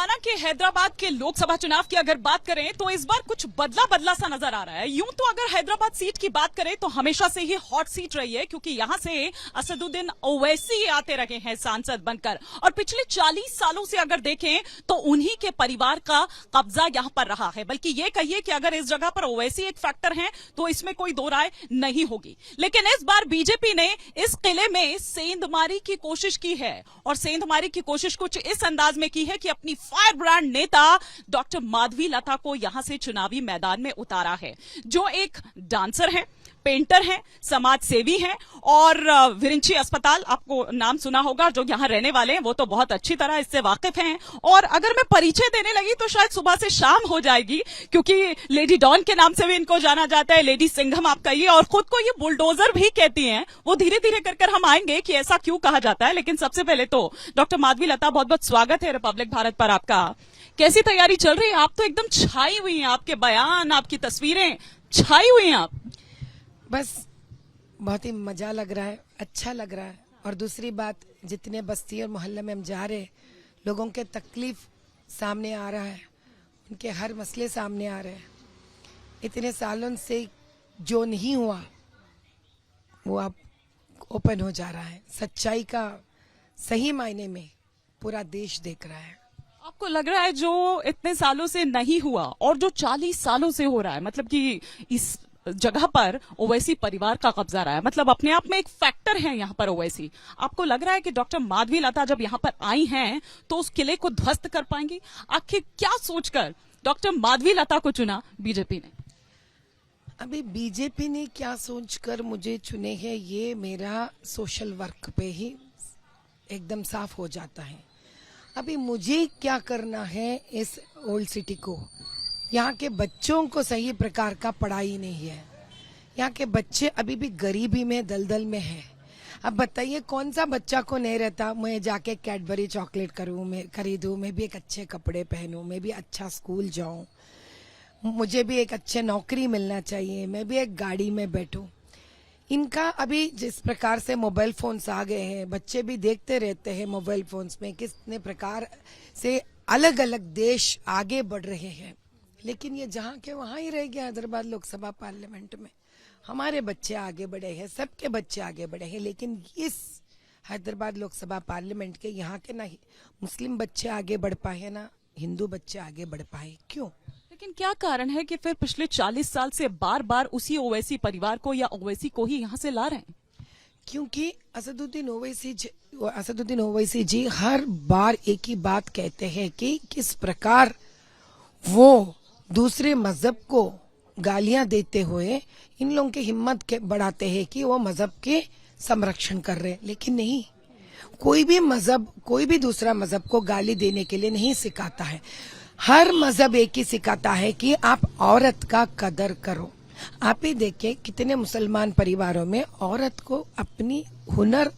तेलंगाना के हैदराबाद के लोकसभा चुनाव की अगर बात करें तो इस बार कुछ बदला बदला सा नजर आ रहा है। यूं तो अगर हैदराबाद सीट की बात करें तो हमेशा से ही हॉट सीट रही है, क्योंकि यहां से असदुद्दीन ओवैसी आते रहे हैं सांसद बनकर, और पिछले 40 सालों से अगर देखें तो उन्हीं के परिवार का कब्जा यहां पर रहा है। बल्कि ये कहिए कि अगर इस जगह पर ओवैसी एक फैक्टर है तो इसमें कोई दो राय नहीं होगी। लेकिन इस बार बीजेपी ने इस किले में सेंधमारी की कोशिश की है, और सेंधमारी की कोशिश कुछ इस अंदाज में की है कि अपनी फायर ब्रांड नेता डॉक्टर माधवी लता को यहां से चुनावी मैदान में उतारा है, जो एक डांसर है, पेंटर हैं, समाज सेवी हैं, और विरिंची अस्पताल आपको नाम सुना होगा, जो यहाँ रहने वाले हैं वो तो बहुत अच्छी तरह इससे वाकिफ हैं। और अगर मैं परिचय देने लगी तो शायद सुबह से शाम हो जाएगी, क्योंकि लेडी डॉन के नाम से भी इनको जाना जाता है, लेडी सिंघम आप कहिए, और खुद को ये बुलडोजर भी कहती हैं। वो धीरे धीरे कर हम आएंगे कि ऐसा क्यों कहा जाता है। लेकिन सबसे पहले तो डॉक्टर माधवी लता, बहुत बहुत स्वागत है रिपब्लिक भारत पर आपका। कैसी तैयारी चल रही है? आप तो एकदम छाई हुई हैं, आपके बयान, आपकी तस्वीरें छाई हुई हैं आप। बस बहुत ही मजा लग रहा है, अच्छा लग रहा है। और दूसरी बात, जितने बस्ती और मोहल्ले में हम जा रहे हैं, लोगों के तकलीफ सामने आ रहा है, उनके हर मसले सामने आ रहे हैं। इतने सालों से जो नहीं हुआ वो अब ओपन हो जा रहा है। सच्चाई का सही मायने में पूरा देश देख रहा है। आपको लग रहा है जो इतने सालों से नहीं हुआ और जो 40 सालों से हो रहा है, मतलब कि इस जगह पर ओवैसी परिवार का कब्जा रहा है, मतलब अपने आप में एक फैक्टर है यहाँ पर ओवैसी। आपको लग रहा है कि डॉक्टर माधवी लता जब यहाँ पर आई हैं तो उस किले को ध्वस्त कर पाएंगी? आखिर क्या सोचकर डॉक्टर माधवी लता को चुना बीजेपी ने? अभी बीजेपी ने क्या सोचकर मुझे चुने हैं, ये मेरा सोशल वर्क पे ही एकदम साफ हो जाता है। अभी मुझे क्या करना है, इस ओल्ड सिटी को, यहाँ के बच्चों को सही प्रकार का पढ़ाई नहीं है। यहाँ के बच्चे अभी भी गरीबी में, दलदल में है। अब बताइए कौन सा बच्चा को नहीं रहता मैं जाके कैडबरी चॉकलेट करूँ, मैं खरीदूँ, मैं भी एक अच्छे कपड़े पहनूँ, मैं भी अच्छा स्कूल जाऊँ, मुझे भी एक अच्छे नौकरी मिलना चाहिए, मैं भी एक गाड़ी में बैठूँ। इनका अभी जिस प्रकार से मोबाइल फोन्स आ गए हैं, बच्चे भी देखते रहते हैं मोबाइल फोन्स में कितने प्रकार से अलग अलग देश आगे बढ़ रहे हैं। लेकिन ये जहाँ के वहाँ ही रह गया। हैदराबाद लोकसभा पार्लियामेंट में हमारे बच्चे आगे बढ़े हैं, सबके बच्चे आगे बढ़े हैं, लेकिन इस हैदराबाद लोकसभा पार्लियामेंट के यहाँ के ना मुस्लिम बच्चे आगे बढ़ पाए, ना हिंदू बच्चे आगे बढ़ पाए। क्यों? लेकिन क्या कारण है कि फिर पिछले 40 साल से बार बार उसी ओवैसी परिवार को या ओवैसी को ही यहाँ से ला रहे हैं? क्योंकि असदुद्दीन ओवैसी जी हर बार एक ही बात कहते हैं कि किस प्रकार वो दूसरे मजहब को गालियां देते हुए इन लोगों की हिम्मत बढ़ाते हैं कि वो मजहब के संरक्षण कर रहे हैं। लेकिन नहीं, कोई भी मजहब कोई भी दूसरा मजहब को गाली देने के लिए नहीं सिखाता है। हर मजहब एक ही सिखाता है कि आप औरत का कदर करो। आप ही देखें कितने मुसलमान परिवारों में औरत को अपनी हुनर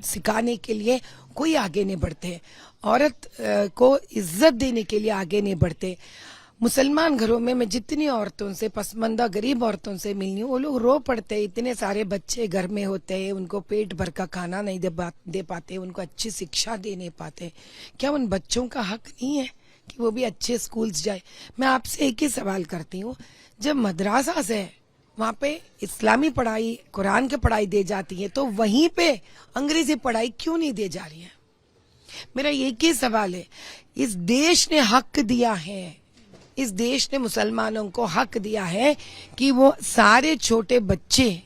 सिखाने के लिए कोई आगे नहीं बढ़ते, औरत को इज्जत देने के लिए आगे नहीं बढ़ते। मुसलमान घरों में मैं जितनी औरतों से, पसमंदा गरीब औरतों से मिलनी हूँ, वो लोग रो पड़ते हैं। इतने सारे बच्चे घर में होते हैं, उनको पेट भर का खाना नहीं दे पाते, उनको अच्छी शिक्षा दे नहीं पाते। क्या उन बच्चों का हक नहीं है कि वो भी अच्छे स्कूल्स जाए? मैं आपसे एक ही सवाल करती हूँ, जब मदरसा से वहाँ पे इस्लामी पढ़ाई, कुरान की पढ़ाई दी जाती है, तो वहीं पे अंग्रेजी पढ़ाई क्यों नहीं दी जा रही है? मेरा एक ही सवाल है। इस देश ने हक दिया है, इस देश ने मुसलमानों को हक दिया है कि वो सारे छोटे बच्चे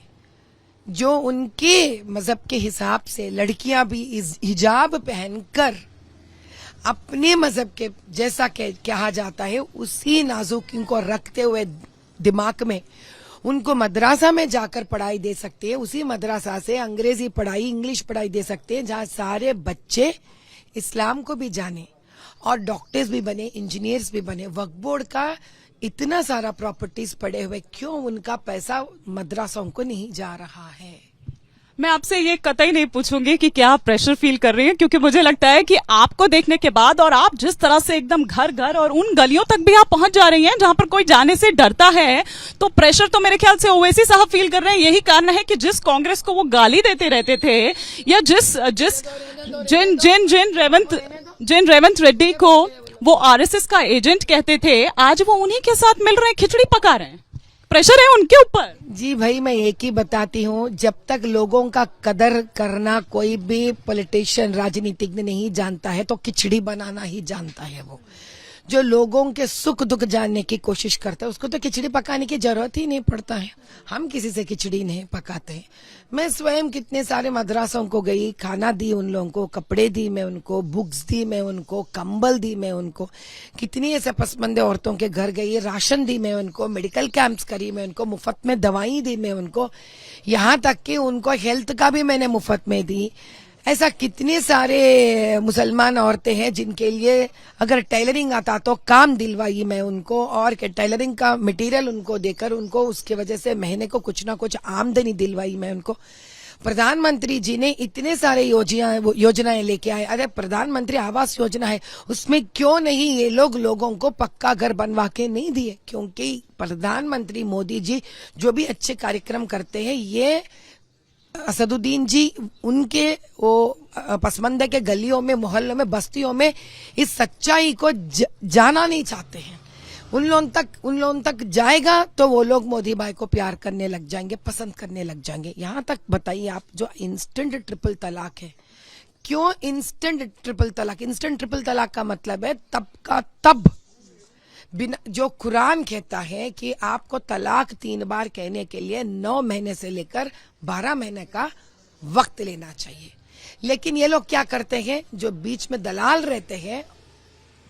जो उनके मजहब के हिसाब से, लड़कियां भी हिजाब पहनकर अपने मजहब के जैसा कहा जाता है उसी नाजुक को रखते हुए दिमाग में उनको मदरसा में जाकर पढ़ाई दे सकते हैं। उसी मदरसा से अंग्रेजी पढ़ाई, इंग्लिश पढ़ाई दे सकते हैं, जहाँ सारे बच्चे इस्लाम को भी जाने और डॉक्टर्स भी बने, इंजीनियर्स भी बने। वक्फ बोर्ड का इतना सारा प्रॉपर्टीज पड़े हुए, क्यों उनका पैसा मदरसों को नहीं जा रहा है? मैं आपसे ये कतई नहीं पूछूंगी कि क्या आप प्रेशर फील कर रही हैं, क्योंकि मुझे लगता है कि आपको देखने के बाद और आप जिस तरह से एकदम घर घर और उन गलियों तक भी आप पहुंच जा रही हैं जहां पर कोई जाने से डरता है, तो प्रेशर तो मेरे ख्याल से ओवैसी साहब फील कर रहे हैं। यही कारण है कि जिस कांग्रेस को वो गाली देते रहते थे, या जिन रेवंत रेड्डी को वो आरएसएस का एजेंट कहते थे, आज वो उन्हीं के साथ मिल रहे हैं, खिचड़ी पका रहे हैं। प्रेशर है उनके ऊपर। जी भाई, मैं एक ही बताती हूँ, जब तक लोगों का कदर करना कोई भी पॉलिटिशियन राजनीतिज्ञ नहीं जानता है तो खिचड़ी बनाना ही जानता है। वो जो लोगों के सुख दुख जानने की कोशिश करता है उसको तो खिचड़ी पकाने की जरूरत ही नहीं पड़ता है। हम किसी से खिचड़ी नहीं पकाते। मैं स्वयं कितने सारे मदरसों को गई, खाना दी उन लोगों को, कपड़े दी मैं उनको, बुक्स दी मैं उनको, कंबल दी मैं उनको, कितनी ऐसे पसमंदे औरतों के घर गई, राशन दी मैं उनको, मेडिकल कैंप्स करी मैं उनको, मुफ्त में दवाई दी मैं उनको, यहाँ तक कि उनको हेल्थ का भी मैंने मुफ्त में दी। ऐसा कितने सारे मुसलमान औरतें हैं जिनके लिए अगर टेलरिंग आता तो काम दिलवाई मैं उनको, और टेलरिंग का मटेरियल उनको देकर उनको उसके वजह से महीने को कुछ ना कुछ आमदनी दिलवाई मैं उनको। प्रधानमंत्री जी ने इतने सारे योजनाएं लेके आए। अरे प्रधानमंत्री आवास योजना है, उसमें क्यों नहीं ये लोगों को पक्का घर बनवा के नहीं दिए? क्योंकि प्रधानमंत्री मोदी जी जो भी अच्छे कार्यक्रम करते हैं, ये असदुद्दीन जी उनके वो पसमंदे के गलियों में, मोहल्लों में, बस्तियों में इस सच्चाई को जाना नहीं चाहते हैं। उन लोगों तक जाएगा तो वो लोग मोदी भाई को प्यार करने लग जाएंगे, पसंद करने लग जाएंगे। यहाँ तक बताइए आप, जो इंस्टेंट ट्रिपल तलाक है, क्यों इंस्टेंट ट्रिपल तलाक? इंस्टेंट ट्रिपल तलाक का मतलब है तब का तब, बिना, जो कुरान कहता है कि आपको तलाक 3 बार कहने के लिए 9 महीने से लेकर 12 महीने का वक्त लेना चाहिए। लेकिन ये लोग क्या करते हैं, जो बीच में दलाल रहते हैं,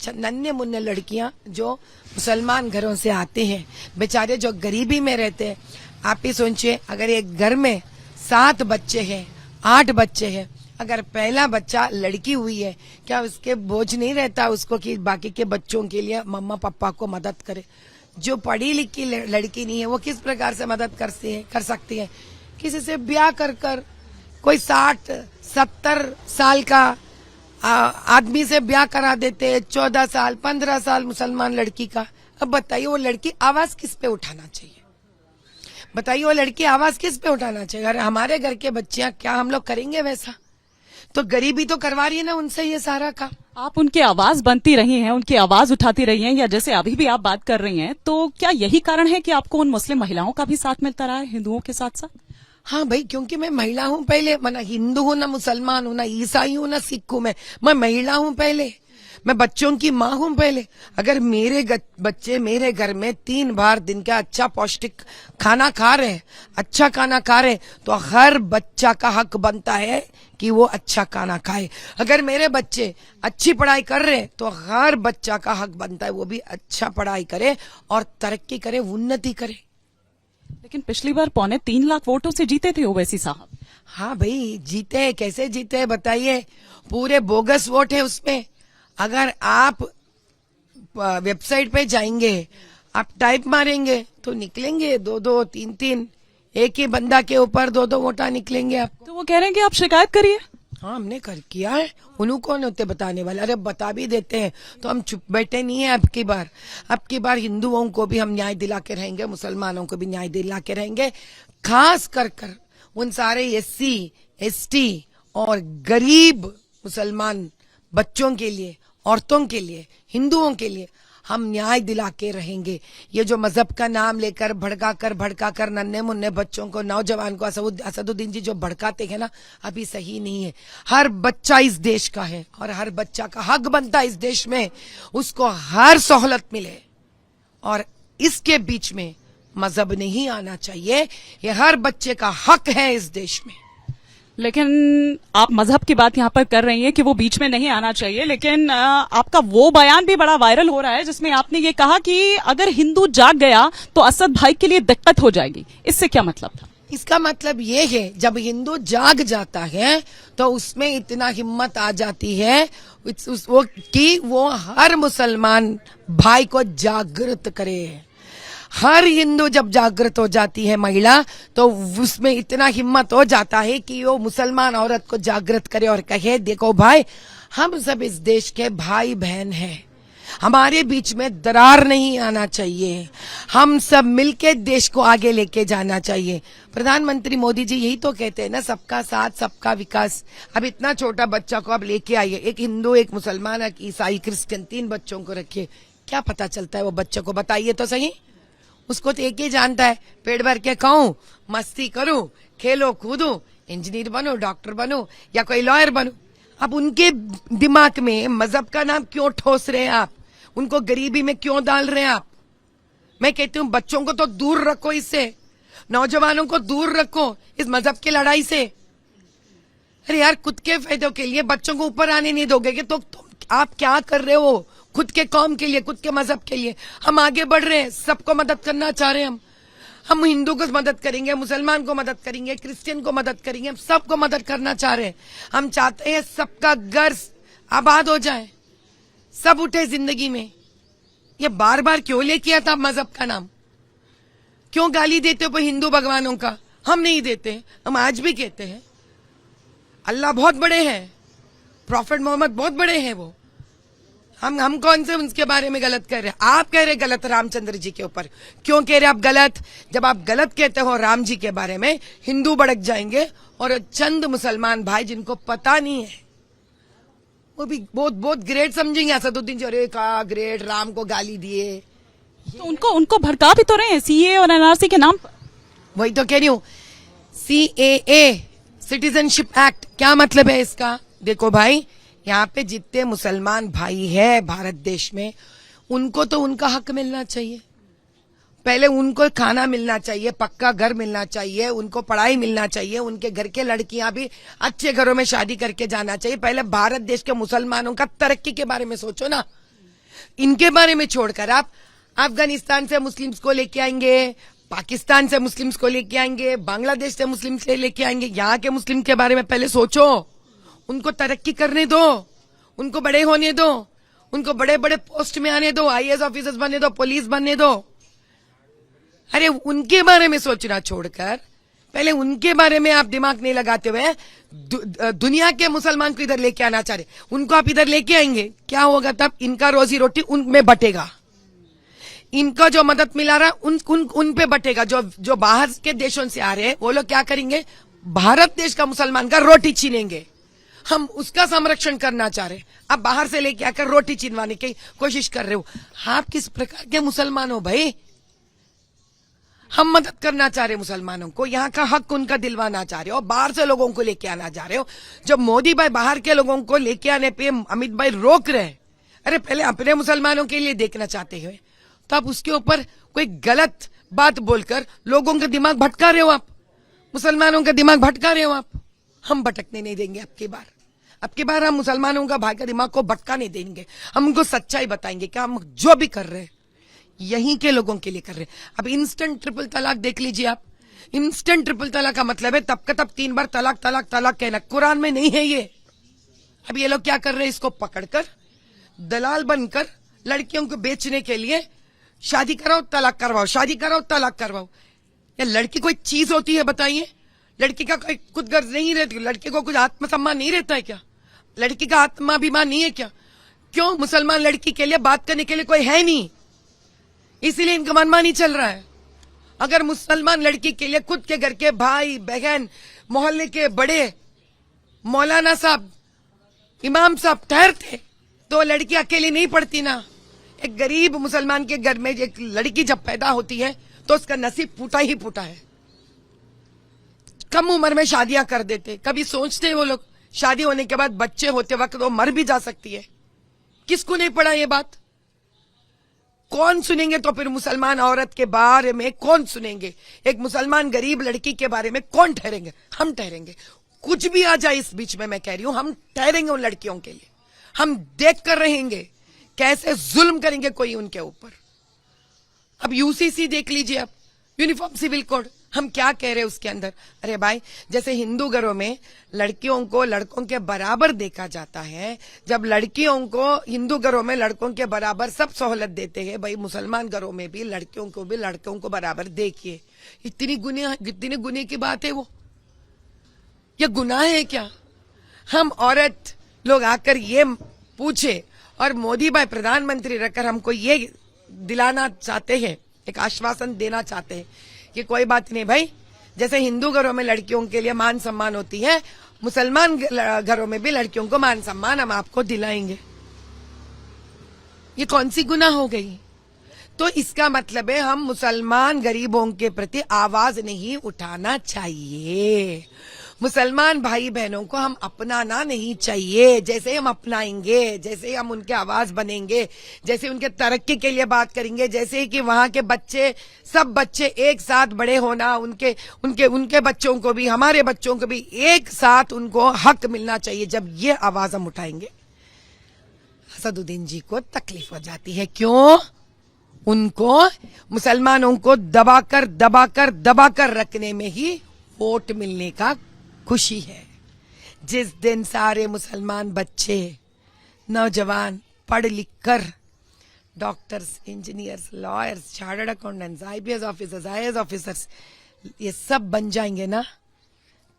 नन्हे मुन्ने लड़कियां जो मुसलमान घरों से आते हैं, बेचारे जो गरीबी में रहते हैं। आप ही सोचिए, अगर एक घर में 7 बच्चे हैं, 8 बच्चे हैं, अगर पहला बच्चा लड़की हुई है, क्या उसके बोझ नहीं रहता उसको कि बाकी के बच्चों के लिए मम्मा पापा को मदद करे? जो पढ़ी लिखी लड़की नहीं है वो किस प्रकार से मदद कर सकती है? किसी से ब्याह कर कोई 60-70 साल का आदमी से ब्याह करा देते हैं, 14 साल 15 साल मुसलमान लड़की का। अब बताइए वो लड़की आवाज किस पे उठाना चाहिए? बताइए वो लड़की आवाज किस पे उठाना चाहिए? अरे हमारे घर के बच्चियां, क्या हम लोग करेंगे वैसा? तो गरीबी तो करवा रही है ना उनसे ये सारा काम। आप उनकी आवाज बनती रही हैं, उनकी आवाज उठाती रही हैं, या जैसे अभी भी आप बात कर रही हैं, तो क्या यही कारण है कि आपको उन मुस्लिम महिलाओं का भी साथ मिलता रहा है हिंदुओं के साथ साथ? हाँ भाई, क्योंकि मैं महिला हूँ पहले। मैं ना हिंदू हूँ, ना मुसलमान हूँ, ना ईसाई हूँ, ना सिख हूँ। मैं महिला हूँ पहले। मैं बच्चों की माँ हूँ पहले। अगर मेरे बच्चे मेरे घर में 3 बार दिन का अच्छा पौष्टिक खाना खा रहे हैं, अच्छा खाना खा रहे, तो हर बच्चा का हक बनता है कि वो अच्छा खाना खाए। अगर मेरे बच्चे अच्छी पढ़ाई कर रहे हैं तो हर बच्चा का हक बनता है वो भी अच्छा पढ़ाई करे और तरक्की करे, उन्नति करे। लेकिन पिछली बार 2.25 लाख वोटों से जीते थे ओवैसी साहब। हाँ भाई, जीते हैं। कैसे जीते हैं बताइए? पूरे बोगस वोट है उसमें। अगर आप वेबसाइट पे जाएंगे, आप टाइप मारेंगे तो निकलेंगे 2-2, 3-3, एक ही बंदा के ऊपर 2-2 वोटा निकलेंगे आप। तो वो कह रहे हैं कि आप शिकायत करिए। हाँ, हमने किया है। उन्होंने कौन होते बताने वाले? अरे बता भी देते हैं तो हम चुप बैठे नहीं है। अब की बार हिंदुओं को भी हम न्याय दिला के रहेंगे, मुसलमानों को भी न्याय दिला के रहेंगे। खास कर उन सारे SC, ST और गरीब मुसलमान बच्चों के लिए, औरतों के लिए, हिंदुओं के लिए हम न्याय दिला के रहेंगे। ये जो मजहब का नाम लेकर भड़का कर नन्हे मुन्ने बच्चों को, नौजवान को असदुद्दीन जी जो भड़काते हैं ना, अभी सही नहीं है। हर बच्चा इस देश का है और हर बच्चा का हक बनता है इस देश में, उसको हर सहूलत मिले। और इसके बीच में मजहब नहीं आना चाहिए। ये हर बच्चे का हक है इस देश में। लेकिन आप मजहब की बात यहाँ पर कर रही हैं कि वो बीच में नहीं आना चाहिए, लेकिन आपका वो बयान भी बड़ा वायरल हो रहा है जिसमें आपने ये कहा कि अगर हिंदू जाग गया तो असद भाई के लिए दिक्कत हो जाएगी। इससे क्या मतलब था? इसका मतलब ये है, जब हिंदू जाग जाता है तो उसमें इतना हिम्मत आ जाती है कि वो हर मुसलमान भाई को जागृत करे। हर हिंदू जब जागृत हो जाती है महिला, तो उसमें इतना हिम्मत हो जाता है कि वो मुसलमान औरत को जागृत करे और कहे, देखो भाई, हम सब इस देश के भाई बहन हैं। हमारे बीच में दरार नहीं आना चाहिए। हम सब मिलके देश को आगे लेके जाना चाहिए। प्रधानमंत्री मोदी जी यही तो कहते हैं ना, सबका साथ सबका विकास। अब इतना छोटा बच्चा को अब लेके आइए, एक हिंदू, एक मुसलमान, एक ईसाई, क्रिश्चियन, 3 बच्चों को रखिए, क्या पता चलता है वो बच्चे को? बताइए तो सही। उसको तो एक ही जानता है, पेट भर के खाऊं, मस्ती करूं, खेलो कूदूं, इंजीनियर बनो, डॉक्टर बनो या कोई लॉयर बनो। अब उनके दिमाग में मजहब का नाम क्यों ठोस रहे हैं आप? उनको गरीबी में क्यों डाल रहे हैं आप? मैं कहती हूँ बच्चों को तो दूर रखो इससे, नौजवानों को दूर रखो इस मजहब की लड़ाई से। अरे यार, खुद के फायदों के लिए बच्चों को ऊपर आने नहीं दोगे तो आप क्या कर रहे हो? खुद के कौम के लिए, खुद के मजहब के लिए हम आगे बढ़ रहे हैं, सबको मदद करना चाह रहे हैं। हम हिंदू को मदद करेंगे, मुसलमान को मदद करेंगे, क्रिश्चियन को मदद करेंगे, हम सबको मदद करना चाह रहे हैं। हम चाहते हैं सबका घर आबाद हो जाए, सब उठे जिंदगी में। ये बार बार क्यों लेके आता आप मजहब का नाम? क्यों गाली देते हो हिंदू भगवानों का? हम नहीं देते, हम आज भी कहते हैं अल्लाह बहुत बड़े हैं, प्रॉफिट मोहम्मद बहुत बड़े हैं। वो हम कौन से उनके बारे में गलत कह रहे हैं? आप कह रहे गलत रामचंद्र जी के ऊपर। क्यों कह रहे आप गलत? जब आप गलत कहते हो राम जी के बारे में, हिंदू भड़क जाएंगे और चंद मुसलमान भाई जिनको पता नहीं है वो भी बहुत बहुत ग्रेट समझेंगे असदुद्दीन जी, अरे का ग्रेट, राम को गाली दिए। तो उनको भड़का भी तो रहे हैं सीए और एनआरसी के नाम पर। वही तो कह रही हूँ, CAA, सिटीजनशिप एक्ट, क्या मतलब है इसका? देखो भाई, यहाँ पे जितने मुसलमान भाई है भारत देश में, उनको तो उनका हक मिलना चाहिए। पहले उनको खाना मिलना चाहिए, पक्का घर मिलना चाहिए, उनको पढ़ाई मिलना चाहिए, उनके घर के लड़कियां भी अच्छे घरों में शादी करके जाना चाहिए। पहले भारत देश के मुसलमानों का तरक्की के बारे में सोचो ना, इनके बारे में छोड़कर आप अफगानिस्तान से मुस्लिम्स को लेके आएंगे, पाकिस्तान से मुस्लिम्स को लेके आएंगे, बांग्लादेश से मुस्लिम्स लेके आएंगे। यहाँ के मुस्लिम के बारे में पहले सोचो, उनको तरक्की करने दो, उनको बड़े होने दो, उनको बड़े बड़े पोस्ट में आने दो, IAS ऑफिसर्स बनने दो, पुलिस बनने दो। अरे उनके बारे में सोचना छोड़कर पहले उनके बारे में आप दिमाग नहीं लगाते हुए दुनिया के मुसलमान को इधर लेके आना चाह रहे। उनको आप इधर लेके आएंगे, क्या होगा तब? इनका रोजी रोटी उनमें बटेगा, इनका जो मदद मिला रहा उन पे बटेगा। जो बाहर के देशों से आ रहे हैं वो लोग क्या करेंगे? भारत देश का मुसलमान का रोटी छीनेंगे। हम उसका संरक्षण करना चाह रहे हैं, अब बाहर से लेके आकर रोटी छीनवाने की कोशिश कर रहे हो। आप किस प्रकार के मुसलमान हो भाई? हम मदद करना चाह रहे मुसलमानों को, यहाँ का हक उनका दिलवाना चाह रहे हो, बाहर से लोगों को लेके आना चाह रहे हो। जब मोदी भाई बाहर के लोगों को लेके आने पे अमित भाई रोक रहे, अरे पहले अपने मुसलमानों के लिए देखना चाहते हुए तो आप उसके ऊपर कोई गलत बात बोलकर लोगों का दिमाग भटका रहे हो, आप मुसलमानों का दिमाग भटका रहे हो आप। हम भटकने नहीं देंगे अब की बार हम मुसलमानों का भाई का दिमाग को भटका नहीं देंगे। हम उनको सच्चाई बताएंगे कि हम जो भी कर रहे हैं यहीं के लोगों के लिए कर रहे हैं। अब इंस्टेंट ट्रिपल तलाक देख लीजिए आप। इंस्टेंट ट्रिपल तलाक का मतलब है तब का तब 3 बार तलाक तलाक तलाक कहना। कुरान में नहीं है ये। अब ये लोग क्या कर रहे हैं? इसको पकड़कर दलाल बनकर लड़कियों को बेचने के लिए शादी कराओ तलाक करवाओ, शादी कराओ तलाक करवाओ। या लड़की कोई चीज होती है बताइए? लड़की का कोई खुद गर्ज नहीं रहती? लड़के को कुछ आत्मसम्मान नहीं रहता है क्या? लड़की का आत्माभिमान नहीं है क्या? क्यों? मुसलमान लड़की के लिए बात करने के लिए कोई है नहीं, इसीलिए इनका मनमानी चल रहा है। अगर मुसलमान लड़की के लिए खुद के घर के भाई बहन, मोहल्ले के बड़े, मौलाना साहब, इमाम साहब ठहरते तो लड़की अकेली नहीं पड़ती ना। एक गरीब मुसलमान के घर में एक लड़की जब पैदा होती है तो उसका नसीब फूटा ही फूटा है। कम उम्र में शादियां कर देते। कभी सोचते हैं वो लोग शादी होने के बाद बच्चे होते वक्त वो मर भी जा सकती है। किसको नहीं पड़ा ये बात? कौन सुनेंगे? तो फिर मुसलमान औरत के बारे में कौन सुनेंगे? एक मुसलमान गरीब लड़की के बारे में कौन ठहरेंगे? हम ठहरेंगे। कुछ भी आ जाए इस बीच में, मैं कह रही हूं हम ठहरेंगे उन लड़कियों के लिए। हम देख कर रहेंगे कैसे जुल्म करेंगे कोई उनके ऊपर। अब UCC देख लीजिए, अब यूनिफॉर्म सिविल कोड हम क्या कह रहे हैं उसके अंदर। अरे भाई, जैसे हिंदू घरों में लड़कियों को लड़कों के बराबर देखा जाता है, जब लड़कियों को हिंदू घरों में लड़कों के बराबर सब सहूलत देते हैं, भाई मुसलमान घरों में भी लड़कियों को भी लड़कों को बराबर देखिए। इतनी गुनाह की बात है वो? ये गुनाह है क्या? हम औरत लोग आकर ये पूछे और मोदी भाई प्रधानमंत्री रहकर हमको ये दिलाना चाहते हैं, एक आश्वासन देना चाहते हैं कि कोई बात नहीं भाई, जैसे हिंदू घरों में लड़कियों के लिए मान सम्मान होती है, मुसलमान घरों में भी लड़कियों को मान सम्मान हम आपको दिलाएंगे। ये कौन सी गुनाह हो गई? तो इसका मतलब है हम मुसलमान गरीबों के प्रति आवाज नहीं उठाना चाहिए। मुसलमान भाई बहनों को हम अपनाना नहीं चाहिए। जैसे हम अपनाएंगे, जैसे हम उनके आवाज बनेंगे, जैसे उनके तरक्की के लिए बात करेंगे, जैसे कि वहां के बच्चे, सब बच्चे एक साथ बड़े होना, उनके उनके उनके बच्चों को भी, हमारे बच्चों को भी एक साथ उनको हक मिलना चाहिए। जब ये आवाज हम उठाएंगे, असदुद्दीन जी को तकलीफ हो जाती है। क्यों? उनको मुसलमानों को दबाकर दबाकर दबाकर रखने में ही वोट मिलने का खुशी है। जिस दिन सारे मुसलमान बच्चे, नौजवान पढ़ लिख कर doctors, engineers, lawyers, chartered accountants, IPS officers, IAS officers ये सब बन जाएंगे ना,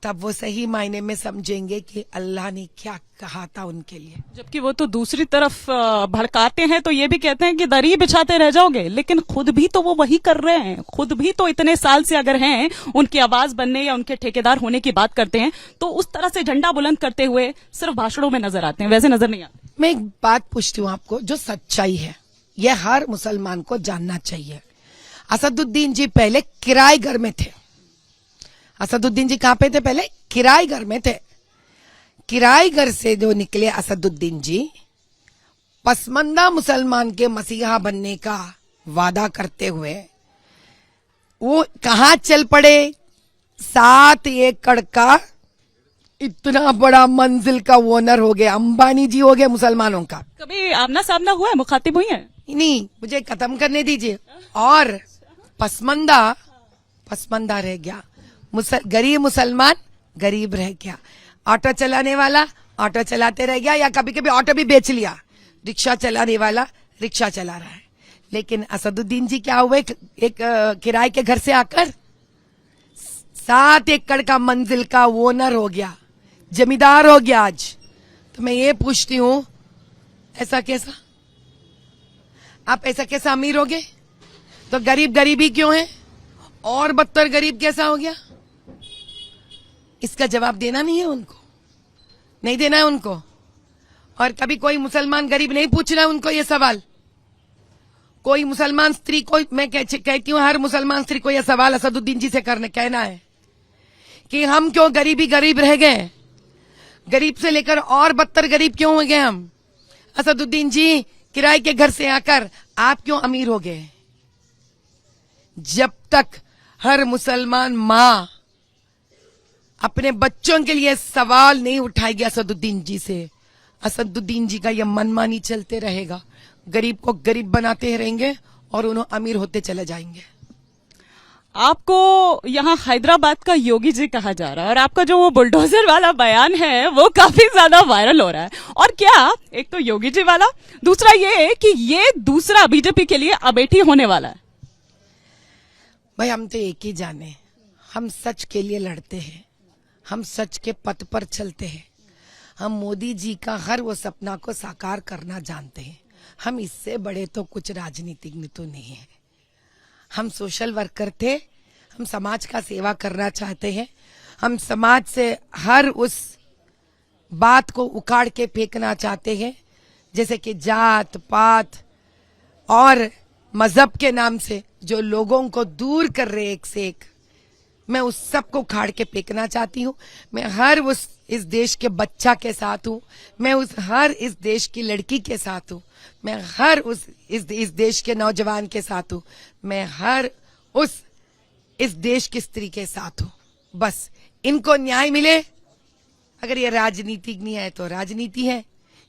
तब वो सही मायने में समझेंगे कि अल्लाह ने क्या कहा था उनके लिए। जबकि वो तो दूसरी तरफ भड़काते हैं, तो ये भी कहते हैं कि दरी बिछाते रह जाओगे, लेकिन खुद भी तो वो वही कर रहे हैं। खुद भी तो इतने साल से अगर हैं, उनकी आवाज बनने या उनके ठेकेदार होने की बात करते हैं, तो उस तरह से झंडा बुलंद करते हुए सिर्फ भाषणों में नजर आते हैं, वैसे नजर नहीं आते। मैं एक बात पूछती हूँ आपको, जो सच्चाई है यह हर मुसलमान को जानना चाहिए। असदुद्दीन जी पहले किराए घर में थे। असदुद्दीन जी कहां पे थे? पहले किराए घर में थे। किराए घर से जो निकले असदुद्दीन जी, पसमंदा मुसलमान के मसीहा बनने का वादा करते हुए वो कहां चल पड़े? 7 एकड़ का इतना बड़ा मंजिल का ओनर हो गए, अंबानी जी हो गए मुसलमानों का। कभी आमना सामना हुआ है, मुखातिब हुई है? नहीं, मुझे खत्म करने दीजिए। और पसमंदा रह गया, गरीब मुसलमान गरीब रह गया, ऑटो चलाने वाला ऑटो चलाते रह गया, या कभी कभी ऑटो भी बेच लिया, रिक्शा चलाने वाला रिक्शा चला रहा है। लेकिन असदुद्दीन जी क्या हुए? एक किराए के घर से आकर 7 एकड़ का मंजिल का ओनर हो गया, जमींदार हो गया आज। तो मैं ये पूछती हूं, ऐसा कैसा? आप ऐसा कैसा अमीर हो गए? तो गरीब गरीबी क्यों है? और बदतर गरीब कैसा हो गया? इसका जवाब देना नहीं है उनको, नहीं देना है उनको। और कभी कोई मुसलमान गरीब नहीं पूछ रहा है उनको ये सवाल। कोई मुसलमान स्त्री को, मैं कहती हूँ हर मुसलमान स्त्री को यह सवाल असदुद्दीन जी से कहना है कि हम क्यों गरीब रह गए? गरीब से लेकर और बदतर गरीब क्यों हो गए हम? असदुद्दीन जी किराए के घर से आकर आप क्यों अमीर हो गए? जब तक हर मुसलमान माँ अपने बच्चों के लिए सवाल नहीं उठाएगी असदुद्दीन जी से, असदुद्दीन जी का यह मनमानी चलते रहेगा। गरीब को गरीब बनाते रहेंगे और उन्हें अमीर होते चले जाएंगे। आपको यहाँ हैदराबाद का योगी जी कहा जा रहा है, और आपका जो वो बुलडोजर वाला बयान है वो काफी ज्यादा वायरल हो रहा है। और क्या, एक तो योगी जी वाला, दूसरा ये कि ये दूसरा बीजेपी के लिए अमेठी होने वाला है। भाई हम तो एक ही जाने, हम सच के लिए लड़ते हैं, हम सच के पथ पर चलते हैं, हम मोदी जी का हर वो सपना को साकार करना जानते हैं। हम इससे बड़े तो कुछ राजनीतिज्ञ तो नहीं है। हम सोशल वर्कर थे, हम समाज का सेवा करना चाहते हैं। हम समाज से हर उस बात को उखाड़ के फेंकना चाहते हैं, जैसे कि जात पात और मजहब के नाम से जो लोगों को दूर कर रहे एक से एक, मैं उस सब को उखाड़ के फेंकना चाहती हूँ। मैं हर उस इस देश के बच्चा के साथ हूँ, मैं हर इस देश की लड़की के साथ हूँ, मैं हर इस देश के नौजवान के साथ हूँ, मैं हर इस देश की स्त्री के साथ हूँ। बस इनको न्याय मिले। अगर ये राजनीति नहीं है तो राजनीति है,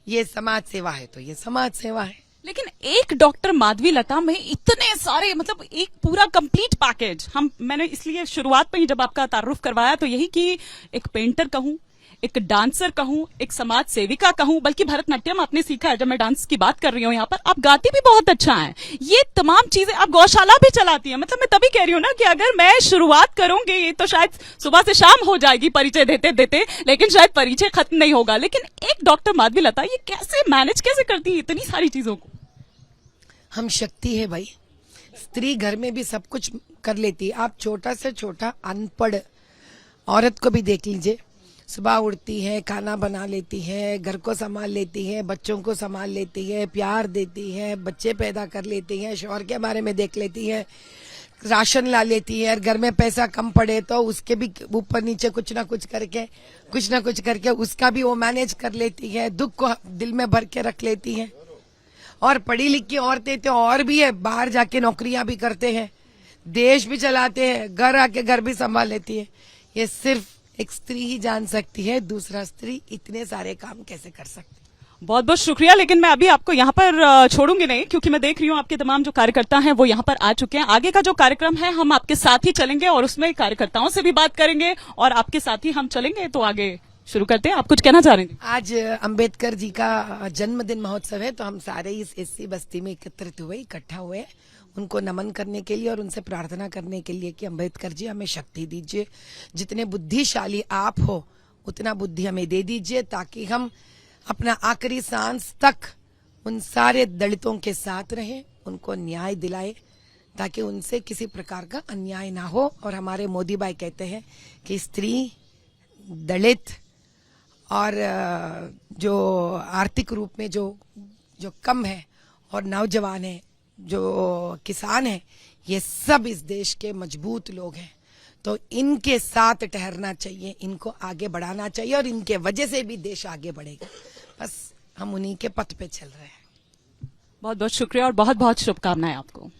ये समाज सेवा है तो ये समाज सेवा है। लेकिन एक डॉक्टर माधवी लता में इतने सारे, मतलब एक पूरा कंप्लीट पैकेज। मैंने इसलिए शुरुआत में ही जब आपका तारुफ करवाया तो यही कि एक पेंटर कहूं, एक डांसर कहूं, एक समाज सेविका कहूं, बल्कि भरतनाट्यम आपने सीखा है। जब मैं डांस की बात कर रही हूं यहाँ पर, आप गाती भी बहुत अच्छा है। ये तमाम चीजें, आप गौशाला भी चलाती हैं। मतलब मैं तभी कह रही हूँ ना कि अगर मैं शुरुआत करूंगी तो शायद सुबह से शाम हो जाएगी परिचय देते देते, लेकिन शायद परिचय खत्म नहीं होगा। लेकिन एक डॉक्टर माधवी लता ये कैसे मैनेज कैसे करती है इतनी सारी चीजों को? हम शक्ति है भाई। स्त्री घर में भी सब कुछ कर लेती है। आप छोटा से छोटा अनपढ़ औरत को भी देख लीजिए, सुबह उठती है, खाना बना लेती है, घर को संभाल लेती है, बच्चों को संभाल लेती है, प्यार देती है, बच्चे पैदा कर लेती है, शौहर के बारे में देख लेती है, राशन ला लेती है। और घर में पैसा कम पड़े तो उसके भी ऊपर नीचे कुछ ना कुछ करके उसका भी वो मैनेज कर लेती है। दुख को दिल में भर के रख लेती है। और पढ़ी लिखी औरतें तो और भी है, बाहर जाके नौकरियां भी करते हैं, देश भी चलाते हैं, घर आके घर भी संभाल लेती है। ये सिर्फ एक स्त्री ही जान सकती है, दूसरा स्त्री इतने सारे काम कैसे कर सकती है। बहुत बहुत शुक्रिया। लेकिन मैं अभी आपको यहाँ पर छोड़ूंगी नहीं, क्योंकि मैं देख रही हूँ आपके तमाम जो कार्यकर्ता हैं वो यहाँ पर आ चुके हैं। आगे का जो कार्यक्रम है हम आपके साथ ही चलेंगे और उसमें कार्यकर्ताओं से भी बात करेंगे और आपके साथ ही हम चलेंगे। तो आगे शुरू करते हैं। आप कुछ कहना चाह रहे थे? आज अंबेडकर जी का जन्मदिन महोत्सव है, तो हम सारे इस एससी बस्ती में एकत्रित हुए, इकट्ठा हुए उनको नमन करने के लिए और उनसे प्रार्थना करने के लिए कि अंबेडकर जी हमें शक्ति दीजिए। जितने बुद्धिशाली आप हो उतना बुद्धि हमें दे दीजिए, ताकि हम अपना आखिरी सांस तक उन सारे दलितों के साथ रहें, उनको न्याय दिलाए, ताकि उनसे किसी प्रकार का अन्याय ना हो। और हमारे मोदी भाई कहते हैं कि स्त्री, दलित और जो आर्थिक रूप में जो कम है और नौजवान है, जो किसान है, ये सब इस देश के मजबूत लोग हैं। तो इनके साथ ठहरना चाहिए, इनको आगे बढ़ाना चाहिए और इनके वजह से भी देश आगे बढ़ेगा। बस हम उन्हीं के पथ पे चल रहे हैं। बहुत बहुत शुक्रिया और बहुत बहुत शुभकामनाएं आपको।